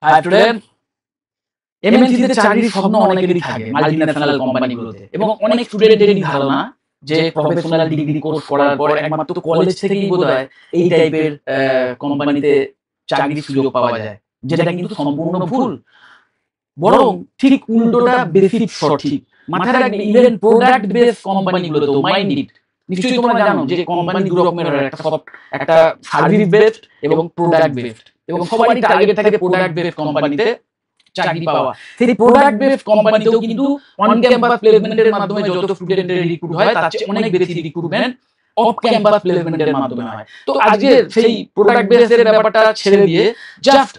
High student, এমএনসিতে চাকরির স্বপ্ন অনেকেরই থাকে মাল্টিন্যাশনাল কোম্পানিগুলোতে, এবং অনেক স্টুডেন্টেরই ধারণা যে প্রফেশনাল ডিগ্রি কোর্স করার পর একমাত্র কলেজ থেকেই বোধহয় এই টাইপের কোম্পানিতে চাকরির সুযোগ পাওয়া যায়, যেটা কিন্তু সম্পূর্ণ ভুল। বরং ঠিক উল্টোটা বেশি সঠিক। মাথায় রাখবে, ইভেন প্রোডাক্ট বেস কোম্পানিগুলোতেও মাইন্ড ইট, নিশ্চয়ই তোমরা জানো যে কোম্পানি দু রকমের হয়, একটা সার্ভিস বেসড এবং প্রোডাক্ট বেসড, এবং সবারই টার্গেট থাকে প্রোডাক্ট বেসড কোম্পানিতে চাকরি পাওয়া। সেই প্রোডাক্ট বেসড কোম্পানিতেও কিন্তু অন ক্যাম্পাস প্লেসমেন্টের মাধ্যমে যত স্টুডেন্টের রিক্রুট হয় তার চেয়ে অনেক বেশি রিক্রুটমেন্ট অফ ক্যাম্পাস প্লেসমেন্টের মাধ্যমে হয়। তো আজকে সেই প্রোডাক্ট বেসের ব্যাপারটা ছেড়ে দিয়ে জাস্ট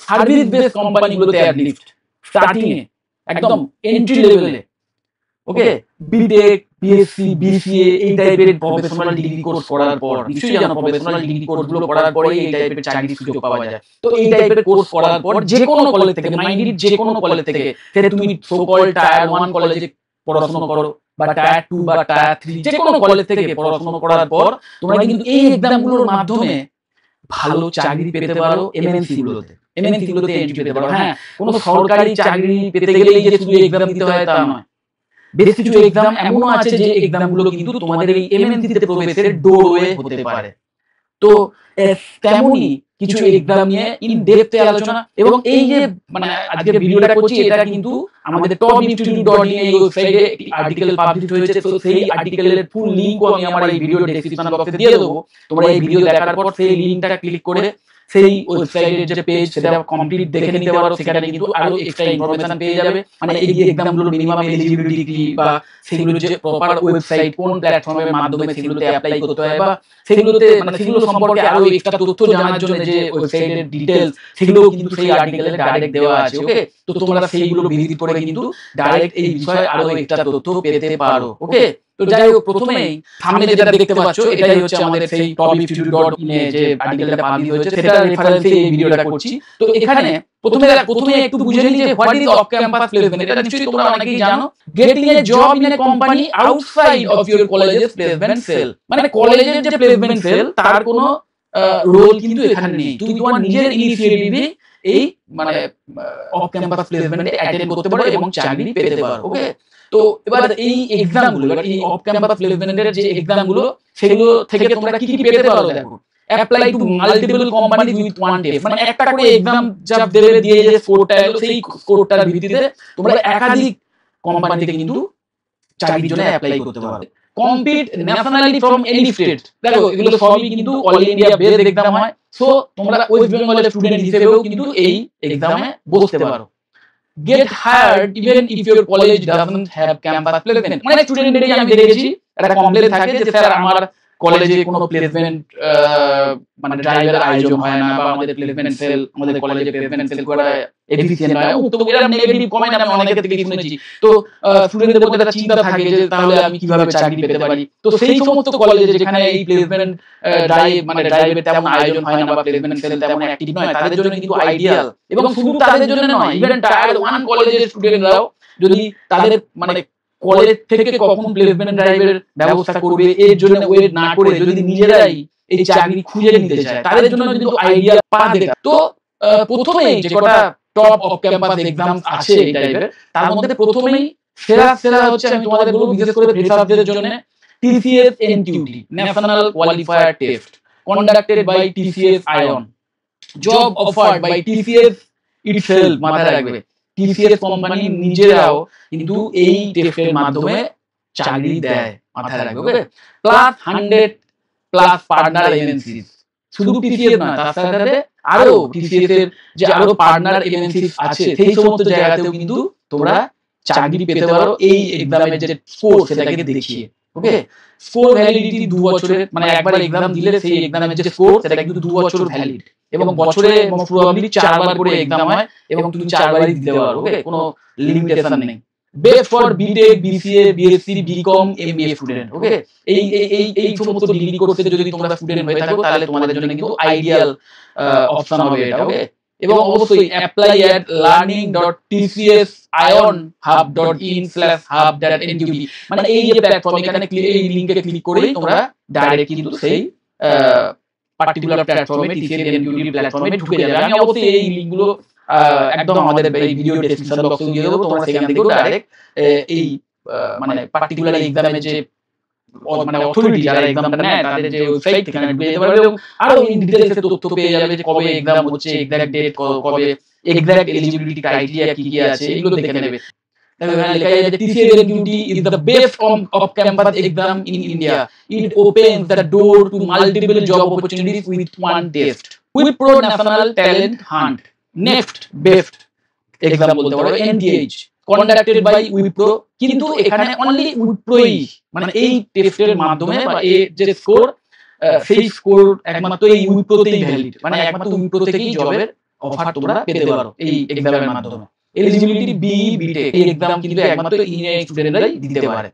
সার্ভিস বেসড কোম্পানিগুলোতে অ্যাটলিস্ট স্টার্টিং এ একদম এন্ট্রি লেভেলে, ওকে, বিটেক, বিএসসি, বিসিএ এই টাইপের প্রফেশনাল ডিগ্রি কোর্স করার পর, নিশ্চয়ই জানো প্রফেশনাল ডিগ্রি কোর্সগুলো করার পরে এই টাইপের চাকরির সুযোগ পাওয়া যায়। তো এই টাইপের কোর্স করার পর যে কোনো কলেজ থেকে, মাইন্ডেড যে কোনো কলেজ থেকে, সেটা তুমি সো কল্ড টায়ার 1 কলেজে পড়াশোনা করো বা টায়ার 2 বা টায়ার 3 যে কোনো কলেজ থেকে পড়াশোনা করার পর তোমরা কিন্তু এই এক্সামগুলোর মাধ্যমে ভালো চাকরি পেতে পারো এমএনসি গুলোতে এন্ট্রি পেতে পারো। হ্যাঁ, কোনো সরকারি চাকরি পেতে গেলেই যে শুধু এক্সাম দিতে হয় তা নয়, বেশ কিছু এক্সাম এমনও আছে যে এক্সামগুলো কিন্তু তোমাদের এই এমএনসিতে প্রবেশের ডোরওয়ে হতে পারে। তো তেমনই কিছু এক্সাম নিয়ে ইন ডেপথে আলোচনা, এবং এই যে মানে আজকে ভিডিওটা করছি এটা কিন্তু আমাদের topinsitutute.in এই ওয়েবসাইটে একটি আর্টিকেল পাবলিশ হয়েছে। তো সেই আর্টিকেলের ফুল লিংকও আমি আমার এই ভিডিও ডেসক্রিপশন বক্সে দিয়ে দেবো। তোমরা এই ভিডিও দেখার পর সেই লিংকটা ক্লিক করে সেই ওয়েবসাইটের যে পেজ সেটা কমপ্লিট দেখে নিতে পারো। সেখানে কিন্তু আরো এক্সট্রা ইনফরমেশন পেয়ে যাবে, মানে এই যে এক্সামগুলো মিনিমাম এলিজিবিলিটি কি, বা সেগুলো যে প্রপার ওয়েবসাইট কোন প্ল্যাটফর্মের মাধ্যমে সেগুলোতে অ্যাপ্লাই করতে হয়, বা সেগুলোতে মানে সেগুলো সম্পর্কে আরো এক্সট্রা তথ্য জানার জন্য যে ওয়েবসাইটের ডিটেইলস সেগুলো কিন্তু সেই আর্টিকেলে ডাইরেক্ট দেওয়া আছে। ওকে, তো তোমরা সেইগুলো ভিজিট করে কিন্তু ডাইরেক্ট এই বিষয়ে আরো এক্সট্রা তথ্য পেতে পারো। ওকে, তো যাই হোক, প্রথমেই সামনে যেটা দেখতে পাচ্ছ এটাই হচ্ছে আমাদের সেই topinsitutute.in এ যে আর্টিকেলটা পাবলিশ হয়েছে সেটা রেফারেন্সে এই ভিডিওটা করছি। তো এখানে প্রথমে একটু বুঝে নিই যে what is of campus placement. এটা নিশ্চয়ই তোমরা অনেকেই জানো, getting a job in a company outside of your colleges placement sell. মানে কলেজের যে প্লেসমেন্ট সেল তার কোনো রোল কিন্তু এখানে নেই। তুমি তোমার নিজের ইনিশিয়েটিভে এই মানে অফ ক্যাম্পাস প্লেসমেন্টে অ্যাটেন্ড করতে পারো এবং চাকরি পেতে পারো। ওকে, তো এবার এই এক্সামগুলো, এবার এই অফ ক্যাম্পাস প্লেসমেন্টের যে এক্সামগুলো সেগুলো থেকে তোমরা কি কি পেতে পারো দেখো। Apply to multiple company with one test, মানে একটা করে এক্সাম যা দেবে দিয়ে যে স্কোরটা এলো সেই স্কোরটার ভিত্তিতে তোমরা একাধিক কোম্পানি থেকে কিন্তু চাকরির জন্য অ্যাপ্লাই করতে পারবে। Compete nationally from any state, দেখো এগুলো সবই কিন্তু অল ইন্ডিয়া বেসড এক্সাম হয়। সো তোমরা ওয়েস্ট বেঙ্গলের স্টুডেন্ট হিসেবেও কিন্তু এই এক্সামে বসতে পারো। Get hired even if your college doesn't have campus placement, মানে স্টুডেন্টদেরই আমি দেখেছি একটা কমপ্লেইন থাকে যে স্যার আমার কলেজে কোনো প্লেসমেন্ট মানে ড্রাইভের আয়োজন হয় না, বা আমাদের প্লেসমেন্ট সেল, আমাদের কলেজে প্লেসমেন্ট সেল করা এফিশিয়েন্ট হয়, তো এরা নেগেটিভ কমেন্ট আমি অনেকের থেকে শুনেছি। তো স্টুডেন্টদের মধ্যে একটা চিন্তা থাকে যে তাহলে আমি কিভাবে চাকরি পেতে পারি। তো সেই সমস্ত কলেজে যেখানে এই প্লেসমেন্ট ড্রাইভের তেমন আয়োজন হয় না বা প্লেসমেন্ট সেল তেমন অ্যাক্টিভ নয়, তাদের জন্য কিন্তু আইডিয়াল। এবং শুধু তাদের জন্য নয়, ইভেন টায়ার 1 কলেজের স্টুডেন্টরাও যদি তাদের মানে কলেজ থেকে কখন প্লেসমেন্ট ড্রাইভের ব্যবস্থা করবে এর জন্য ওয়েট না করে যদি নিজেরাই এই চাকরি খুঁজে নিতে চায় তাদের জন্য কিন্তু আইডিয়া পা দেখা। তো প্রথমেই যে কটা টপ অফ ক্যাম্পাস এক্সাম আছে এই টাইপের, তার মধ্যে প্রথমেই সেরা হচ্ছে, আমি তোমাদের বলবো বিশেষ করে ফ্রেশারদের জন্য, TCS NQT national qualifier test conducted by TCS iON, job offered by TCS itself. মাথায় রাখবে, টিসিএস কোম্পানি নিজেরাও কিন্তু এই টেস্টের মাধ্যমে চাকরি দেয়, মাথায় রাখবে। ওকে, প্লাস 100+ পার্টনার এমএনসিস, শুধু টিসিএস না, তার সাথে আরো টিসিএস এর যে আরো পার্টনার এমএনসিস আছে সেই সমস্ত জায়গাতেও কিন্তু তোমরা চাকরি পেতে পারো এই এক্সামের যে স্কোর সেটাকে দেখিয়ে। ওকে, স্কোর ভ্যালিডিটি 2 বছরের, মানে একবার এক্সাম দিলে সেই এক্সামের যে স্কোর সেটা কিন্তু 2 বছর ভ্যালিড, এবং বছরে মোস্ট প্রবাবলি 4 বার করে এক্সাম হয় এবং তুমি 4 বারই দিতে পারো। ওকে, কোনো লিমিটেশন নেই। Best for BTech, BCA, BSc, BCom, MBA student. Okay, এই সমস্ত ডিগ্রি করতে যদি তোমরা স্টুডেন্ট হয়ে থাকো তাহলে তোমাদের জন্য কিন্তু আইডিয়াল অপশন হবে এটা। ওকে, এবং অবশ্যই অ্যাপ্লাই এট learning.tcsironhub.in/hub.nqt, মানে এই যে প্ল্যাটফর্ম, এখানে এই লিংকে ক্লিক করেই তোমরা ডাইরেক্ট কিন্তু সেই পার্টিকুলার প্ল্যাটফর্মে টিসিএস এনকিউটি প্ল্যাটফর্মে ঢুকে যাবে। আমি অবশ্যই এই লিংকগুলো একদম আমাদের এই ভিডিও ডেসক্রিপশন বক্সে দিয়ে দেবো, তোমরা সেখান থেকেও ডাইরেক্ট এই মানে পার্টিকুলার এক্সামের যে মানে অথরিটি যারা এক্সামটা নেয় তাদের যে ওয়েবসাইট থেকে ঢুকে যেতে পারবে এবং আরো ইন ডিটেইলসে তথ্য পেয়ে যাবে যে কবে এক্সাম হচ্ছে, এক্সাক্ট ডেট কবে, এক্সাক্ট এলিজিবিলিটি ক্রাইটেরিয়া কি কি আছে এগুলো দেখে নেবে। দেখো এখানে লেখা আছে যে TCS is the best of campus exam in India. It opens the door to multiple job opportunities with one test. Wipro National Talent Hunt. Next best exam বলতে পারো NTH conducted by Wipro, কিন্তু এখানে only উইপ্রোই মানে এই টেস্টের মাধ্যমে বা এই যে স্কোর সেই স্কোর একমাত্র এই উইপ্রোতেই ভ্যালিড, মানে একমাত্র উইপ্রো থেকেই জবের অফার তোমরা পেতে পারো এই এক্সামের মাধ্যমে। এলিজিবিলিটি বিটেক এই এক্সাম কিন্তু একমাত্র ইঞ্জিনিয়ারিং স্টুডেন্টরাই দিতে পারে।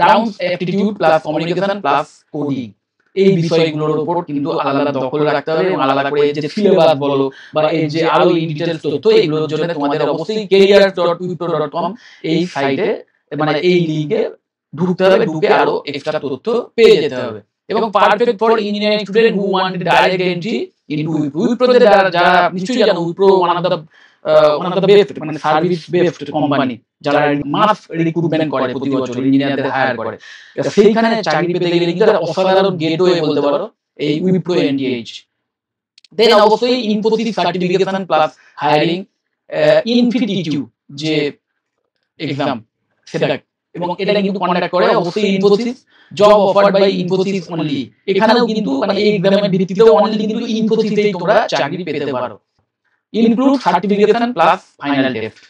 Round aptitude plus communication plus coding এই বিষয়গুলোর উপর কিন্তু আলাদা দখল রাখতে হবে এবং আলাদা করে যে সিলেবাস বলো বা এই যে আরো ইন ডিটেইলস তথ্য এগুলোর জন্য তোমাদের অবশ্যই careers.wipro.com এই সাইটে মানে এই লিংকে ঢুকতে হবে, ঢুকে আরো এক্সট্রা তথ্য পেয়ে যেতে হবে। এবং perfect for engineering student who want direct entry into Wipro, যারা নিশ্চয়ই জানো Wipro one of the best মানে সার্ভিস বেস্ট কোম্পানি, যারা মাস রিক্রুটমেন্ট করে প্রতি বছর ইঞ্জিনিয়ারদের হায়ার করে। সেইখানে চাকরি পেতে গেলে কিন্তু একটা অসাধারণ গেটওয়ে বলতে পারো এই উইপ্রো এনটিএইচ। দেন অবশ্যই ইনফোসিস সার্টিফিকেশন প্লাস হায়ারিং ইনফিটিটিউ যে এক্সাম সেটা, এবং এটা কিন্তু কন্ডাক্ট করে অবশ্যই Infosys, job offered by Infosys only. এখানেও কিন্তু মানে এই এক্সামের ভিত্তিতে অনলি কিন্তু ইনফোসিসেই তোমরা চাকরি পেতে পারো। Include certification plus final test.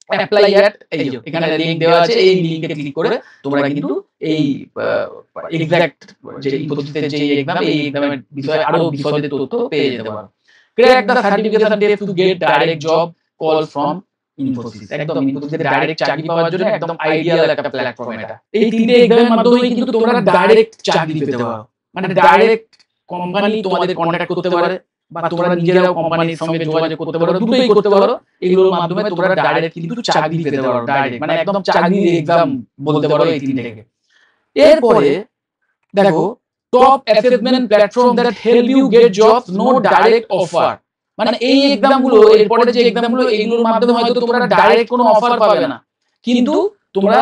Apply at এই যে এখানে লিংক দেওয়া আছে, এই লিংকে ক্লিক করে তোমরা কিন্তু এই এক্সাক্ট যে ইনফোসিসের যে এক্সাম এই এক্সামের বিষয়ে আরো বিশদে তথ্য পেয়ে যেতে পারো। Crack the certification test to get direct job call from Infosys. একদম ইনফোসিসে ডাইরেক্ট চাকরি পাওয়ার জন্য একদম আইডিয়াল একটা প্ল্যাটফর্ম এটা। এই তিনটে এক্সামের মাধ্যমে কিন্তু তোমরা ডাইরেক্ট চাকরি পেতে পারো, মানে ডাইরেক্ট কোম্পানি তোমাদের কন্ট্যাক্ট করতে পারে বা তোমরা নিজেরাও কোম্পানির সঙ্গে যোগাযোগ করতে পারো, দুটোই করতে পারো। এগুলোর মাধ্যমে তোমরা ডাইরেক্ট কিন্তু চাকরি পেতে পারো, ডাইরেক্ট মানে একদম চাকরির এক্সাম বলতে পারো এই তিনটাকে। এরপরে দেখো top assessment platform that help you get jobs, no direct offer. মানে এই এক্সামগুলো এরপরে যে এক্সামগুলো এগুলোর মাধ্যমে হয়তো তোমরা ডাইরেক্ট কোনো অফার পাবে না, কিন্তু তোমরা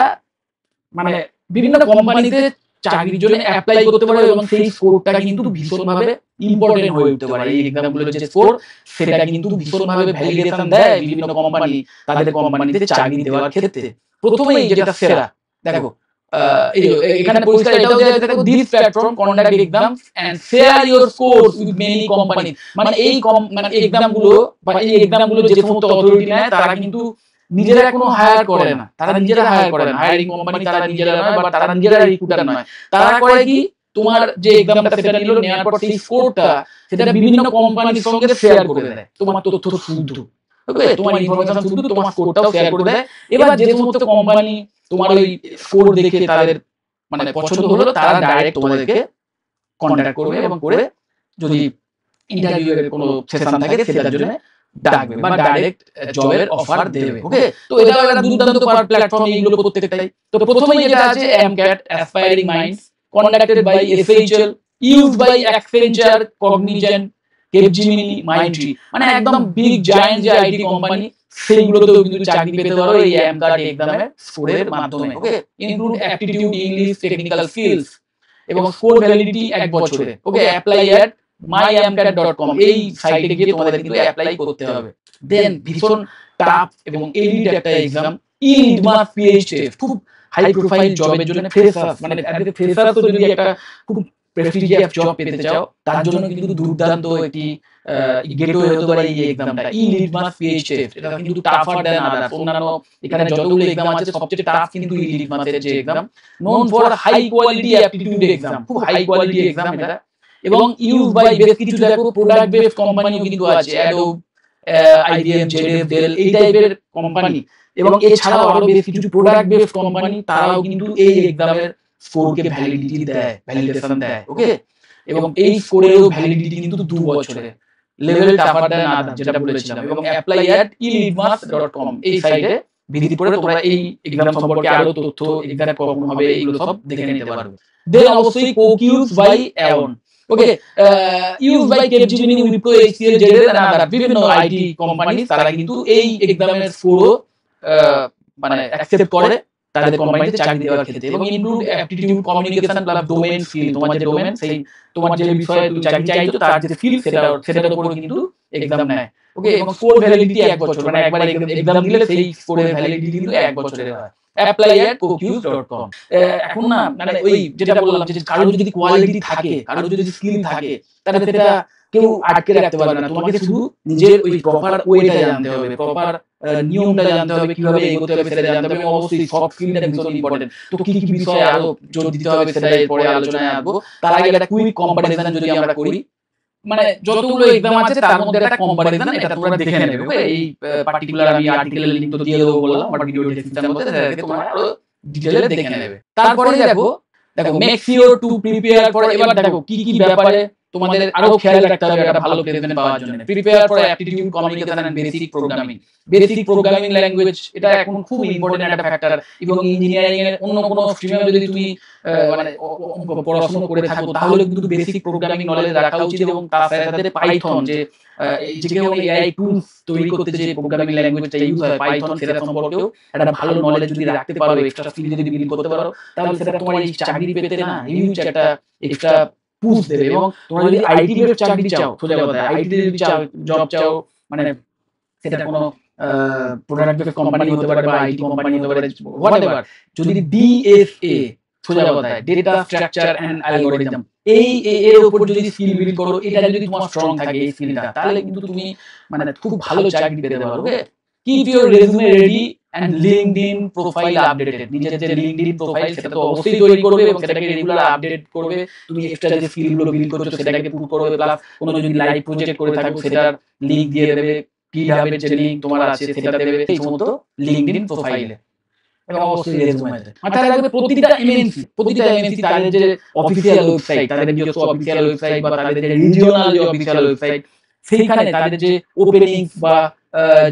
মানে বিভিন্ন কোম্পানিতে চাকরির জন্য অ্যাপ্লাই করতে পারো এবং সেই স্কোরটা কিন্তু ভীষণভাবে ইম্পর্টেন্ট হয়ে উঠতে পারে। এই এক্সামগুলোর যে স্কোর সেটা কিন্তু ভীষণভাবে ভ্যালিডেশন দেয় বিভিন্ন কোম্পানি তাদের কোম্পানিতে চাকরি দেওয়ার ক্ষেত্রে। প্রথমেই যেটা সেরা দেখো এখানে পরিষ্কার এটাও দেওয়া আছে, দেখো this platform conduct exams and share your scores with many company. মানে এই মানে এক্সামগুলো বা এই এক্সামগুলো যে সমস্ত অথরিটি নেয় তারা কিন্তু নিজেরা কোনো হায়ার করে না, তারা নিজেরা হায়ার করে না, হায়ারিং কোম্পানি তারা নিজেরা নয় বা তারা নিজেরা রিক্রুটার নয়। তারা করে কি তোমার যে এক্সামটা সেটা নিল, নেওয়ার পর সেই স্কোরটা সেটা বিভিন্ন কোম্পানির সঙ্গে শেয়ার করে দেয়। তোমার তথ্য শুদ্ধ ওকে, তোমার ইনফরমেশন শুদ্ধ, তোমার স্কোরটাও শেয়ার করে দেয়। এবার যে সমস্ত কোম্পানি তোমার ওই স্কোর দেখে তাদের মানে পছন্দ হলো তারা ডাইরেক্ট তোমাদেরকে কন্ট্যাক্ট করবে এবং করে যদি ইন্টারভিউ এর কোনো সেশন থাকে সেটার জন্য ডাকবে বা ডাইরেক্ট জবের অফার দেবে। ওকে, তো এটা একটা দুর্দান্ত প্ল্যাটফর্ম এইগুলো প্রত্যেকটাই। তো প্রথমেই যেটা আছে AMCAT aspiring minds, conducted by SHL, used by Accenture, Cognizant, Capgemini, Mindtree. মানে একদম বিগ জায়ান্ট যে আইটি কোম্পানি সেইগুলোতেও কিন্তু চাকরি পেতে পারো এই এমক্যাট এক্সামের স্কোরের মাধ্যমে। Okay, include aptitude, English, technical skills এবং স্কোর ভ্যালিডিটি 1 বছরে। ওকে, অ্যাপ্লাই অ্যাট myamcat.com এই সাইটে গিয়ে তোমাদের কিন্তু অ্যাপ্লাই করতে হবে। দেন ভীষণ টাফ এবং এলিট একটা এক্সাম, ইলিটমাস পিএইচডি, খুব হাই প্রোফাইল জবের জন্য ফ্রেশার্স মানে ফ্রেশার্স তো যদি একটা খুব প্রেস্টিজিয়াস জব পেতে চাও তার জন্য কিন্তু দুর্দান্ত একটি গেটওয়ে হতে পারে এই এক্সামটা, ইলিটমাস পিএইচডি। এটা কিন্তু টাফার দেন আদার্স, অন্যান্য এখানে যতগুলো এক্সাম আছে সবচেয়ে টাফ কিন্তু ইলিটমাসের যে exam, known for high quality aptitude exam, খুব হাই কোয়ালিটি এক্সাম এটা। এবং ইউজ বাই বেশ কিছু দেখো প্রোডাক্ট বেসড কোম্পানিও কিন্তু আছে, অ্যাডোব, আইবিএম, জেডএফ, ডেল এই টাইপের কোম্পানি। এবং এছাড়াও আরো বেশ কিছু প্রোডাক্ট বেসড কোম্পানি তারাও কিন্তু এই এক্সামের স্কোরকে ভ্যালিডিটি দেয়, ভ্যালিডেশন দেয়। ওকে, এবং এই স্কোরেরও ভ্যালিডিটি কিন্তু 2 বছরের, লেভেল টাফার দেন আদার যেটা বলেছিলাম। এবং অ্যাপ্লাই অ্যাট elitmas.com এই সাইটে ভিজিট করে তোমরা এই এক্সাম সম্পর্কে আরো তথ্য, এক্সাম কখন হবে এগুলো সব দেখে নিতে পারবে। দেন অবশ্যই CoCubes by Aon, okay, use by Capgemini, Wipro, HCL, ZL and other বিভিন্ন আইটি কোম্পানি তারা কিন্তু এই এক্সামের স্কোরও মানে অ্যাকসেপ্ট করে তাদের কোম্পানিতে চাকরি দেওয়ার ক্ষেত্রে, এবং include aptitude, communication plus domain skill. তোমার যে ডোমেইন, সেই তোমার যে বিষয়ে তুমি চাকরি চাইছো তার যে স্কিল সেটার উপর কিন্তু এক্সাম নেয়। ওকে, এবং স্কোর ভ্যালিডিটি 1 বছর, মানে একবার এক্সাম দিলে সেই স্কোরের ভ্যালিডিটি কিন্তু 1 বছরের হয়। apply@cocuse.com। এখন না মানে ওই যেটা বললাম যে কারোর যদি কোয়ালিটি থাকে, কারোর যদি স্কিল থাকে, তাহলে সেটা কেউ আটকে রাখতে পারবে না। তোমাকে শুধু নিজের ওই প্রপার ওয়েটা জানতে হবে, প্রপার নিয়মটা জানতে হবে, কিভাবে এগোতে হবে সেটা জানতে হবে, এবং অবশ্যই সফট স্কিলটা ভীষণ ইম্পর্টেন্ট। তো কি কি বিষয়ে আরো জোর দিতে হবে সেটা পরে আলোচনায় আসবো। তার আগে একটা কুইক কম্পারিজন যদি আমরা করি, মানে যতগুলো এক্সাম আছে তার মধ্যে একটা কম্পারিজন, এটা তোমরা দেখে নেবে। ওকে, এই পার্টিকুলার আমি আর্টিকেলের লিংক তো দিয়ে দেবো বললাম, বাট ভিডিও ডেসক্রিপশনের মধ্যে তোমরা আরো ডিটেইলে দেখে নেবে। তারপরে দেখো make sure to prepare for, এবার দেখো কি কি ব্যাপারে তোমাদের আরো খেয়াল রাখতে হবে একটা ভালো প্লেসমেন্ট পাওয়ার জন্য। Prepare for aptitude, communication and basic programming. Basic programming language এটা এখন খুব ইম্পর্টেন্ট একটা ফ্যাক্টর, এবং ইঞ্জিনিয়ারিং এর অন্য কোনো স্ট্রিমে যদি তুমি মানে পড়াশোনা করে থাকো তাহলে কিন্তু বেসিক প্রোগ্রামিং নলেজ রাখা উচিত, এবং তার সাথে সাথে পাইথন, যে যে কেউ এআই টুলস তৈরি করতে যে প্রোগ্রামিং ল্যাঙ্গুয়েজটা ইউজ হয় পাইথন, সেটা সম্পর্কেও একটা ভালো নলেজ যদি রাখতে পারো, এক্সট্রা স্কিল যদি বিল্ড করতে পারো, তাহলে সেটা তোমার এই চাকরি পেতে না হিউজ একটা এক্সট্রা পুশ দেবে। এবং তোমরা যদি আইটি বেসড চাকরি চাও, সোজা কথা আইটি যদি জব চাও, মানে সেটা কোনো প্রোডাক্ট বেসড কোম্পানি হতে পারে বা আইটি কোম্পানি হতে পারে, হোয়াটএভার, যদি ডিএসএ, সোজা কথা ডেটা স্ট্রাকচার এন্ড অ্যালগরিদম, এই এর উপর যদি স্কিল বিল্ড করো, এটা যদি তোমার স্ট্রং থাকে এই স্কিলটা, তাহলে কিন্তু তুমি মানে খুব ভালো চাকরি পেতে পারো। Okay, keep your resume ready and LinkedIn profile updated. নিজের যে লিঙ্কডইন প্রোফাইল সেটা তো অবশ্যই তৈরি করবে এবং সেটাকে রেগুলার আপডেট করবে। তুমি এক্সট্রা যে স্কিলগুলো বিল্ড করছো সেটাকে পুট করবে, প্লাস কোনো যদি লাইভ প্রজেক্ট করে থাকো সেটার লিঙ্ক দিয়ে দেবে, GitHub-এর যে লিঙ্ক তোমার আছে সেটা দেবে এই সমস্ত লিঙ্কডইন প্রোফাইলে, এবং অবশ্যই রেজুমেতে। মাথায় রাখবে প্রতিটা এমএনসি তাদের যে অফিসিয়াল ওয়েবসাইট, তাদের নিজস্ব অফিসিয়াল ওয়েবসাইট বা তাদের যে রিজিওনাল যে অফিসিয়াল ওয়েবসাইট, সেইখানে তাদের যে ওপেনিংস বা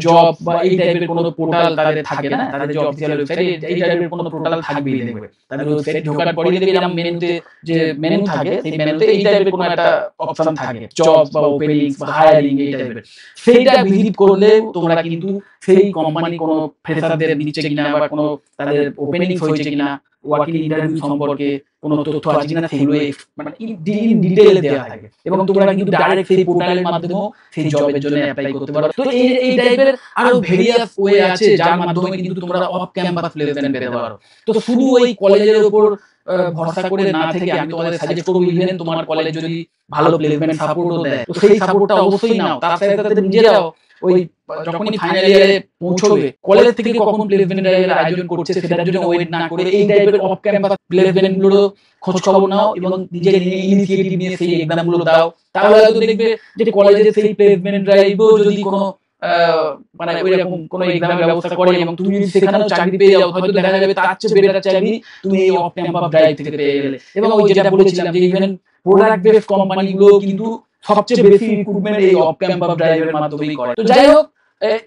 জব বা এই টাইপের কোনো পোর্টাল তাদের থাকে না, তাদের যে অফিসিয়াল ওয়েবসাইট এই টাইপের কোনো পোর্টাল থাকবেই দেখবে। তাদের ওয়েবসাইট ঢোকার পরেই দেখবে এরকম মেনুতে যে মেনু থাকে, সেই মেনুতে এই টাইপের কোনো একটা অপশন থাকে, জব বা ওপেনিংস বা হায়ারিং এই টাইপের। সেইটা ভিজিট করলে তোমরা কিন্তু সেই কোম্পানি কোনো ফ্রেশারদের নিচ্ছে কিনা বা কোনো তাদের ওপেনিংস হয়েছে কিনা, ওয়ার্কিং ইন্টারভিউ সম্পর্কে কোনো তথ্য আছে কিনা, সেগুলো মানে ইন ডিটেইলে দেওয়া থাকে, এবং তোমরা কিন্তু ডাইরেক্ট সেই পোর্টালের মাধ্যমেও সেই জবের জন্য অ্যাপ্লাই করতে পারো। তো এই টাইপের আরো ভেরিয়াস ওয়ে আছে যার মাধ্যমে কিন্তু তোমরা অফ ক্যাম্পাস প্লেসমেন্ট পেতে পারো। তো শুধু ওই কলেজের উপর ভরসা করে না থেকে আমি তোমাদের সাজেস্ট করব, ইভেন তোমার কলেজ যদি ভালো প্লেসমেন্ট সাপোর্টও দেয় তো সেই সাপোর্টটা অবশ্যই নাও। তার সাথে সাথে নিজেরাও ওই যখনই ফাইনাল ইয়ারে পৌঁছবে, কলেজ থেকে কখন প্লেসমেন্ট ড্রাইভের আয়োজন করছে সেটার জন্য ওয়েট না করে এই টাইপের অফ ক্যাম্পাস প্লেসমেন্ট গুলো খোঁজ খবর নাও এবং নিজের ইনিশিয়েটিভ নিয়ে সেই এক্সাম গুলো দাও। তাহলে হয়তো দেখবে যে কলেজের সেই প্লেসমেন্ট ড্রাইভও যদি কোনো মানে ওইরকম কোনো এক্সামের ব্যবস্থা করে এবং তুমি যদি সেখানেও চাকরি পেয়ে যাও, হয়তো দেখা যাবে তার চেয়ে বেটার চাকরি তুমি এই অফ ক্যাম্পাস ড্রাইভ থেকে পেয়ে গেলে। এবং ওই যেটা বলেছিলাম যে ইভেন প্রোডাক্ট বেসড কোম্পানিগুলো কিন্তু সবচেয়ে বেশি রিক্রুটমেন্ট এই অফ ক্যাম্পাস ড্রাইভের মাধ্যমেই করে। তো যাই হোক,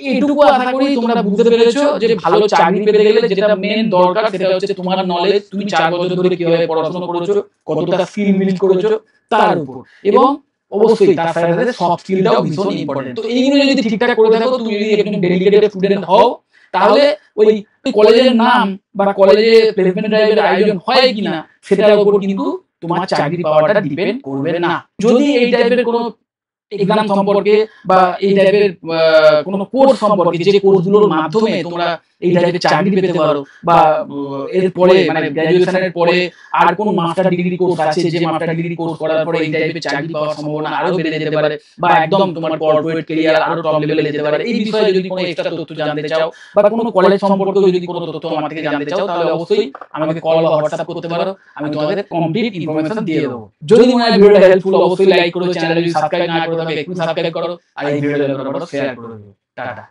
এইটুকু আশা করি তোমরা বুঝতে পেরেছো যে ভালো চাকরি পেতে গেলে যেটা মেন দরকার সেটা হচ্ছে তোমার নলেজ, তুমি 4 বছর ধরে কিভাবে পড়াশোনা করেছো, কতটা স্কিল বিল্ড করেছো তার উপর, এবং অবশ্যই তার সাথে সাথে সফট স্কিলটাও ভীষণ ইম্পর্টেন্ট। তো এইগুলো যদি ঠিকঠাক করে থাকো, তুমি যদি একজন ডেডিকেটেড স্টুডেন্ট হও, তাহলে ওই কলেজের নাম বা কলেজে প্লেসমেন্ট ড্রাইভের আয়োজন হয় কিনা সেটার উপর কিন্তু তোমার চাকরি পাওয়াটা ডিপেন্ড করবে না। যদি এই টাইপের কোনো এক্সাম সম্পর্কে বা এই টাইপের কোনো কোর্স সম্পর্কে, যে কোর্সগুলোর মাধ্যমে তোমরা এই টাইপের চাকরি পেতে পারো, বা এরপরে মানে গ্র্যাজুয়েশনের পরে আর কোন মাস্টার ডিগ্রি কোর্স আছে যে মাস্টার ডিগ্রি কোর্স করার পরে এই টাইপের চাকরি পাওয়ার সম্ভাবনা আরো বেড়ে যেতে পারে, বা একদম তোমার কর্পোরেট ক্যারিয়ার আরো টপ লেভেলে যেতে পারে, এই বিষয়ে যদি কোনো এক্সট্রা তথ্য জানতে চাও বা কোনো কলেজ সম্পর্কে যদি কোনো তথ্য আমার থেকে জানতে চাও, তাহলে অবশ্যই আমাকে কল বা হোয়াটসঅ্যাপ করতে পারো, আমি তোমাদের কমপ্লিট ইনফরমেশন দিয়ে দেবো। যদি মনে হয় ভিডিওটা হেল্পফুল, অবশ্যই লাইক করো, চ্যানেল যদি সাবস্ক্রাইব না করে থাকো একটু সাবস্ক্রাইব করো, আর এই ভিডিওটা শেয়ার করে দিও। টাটা।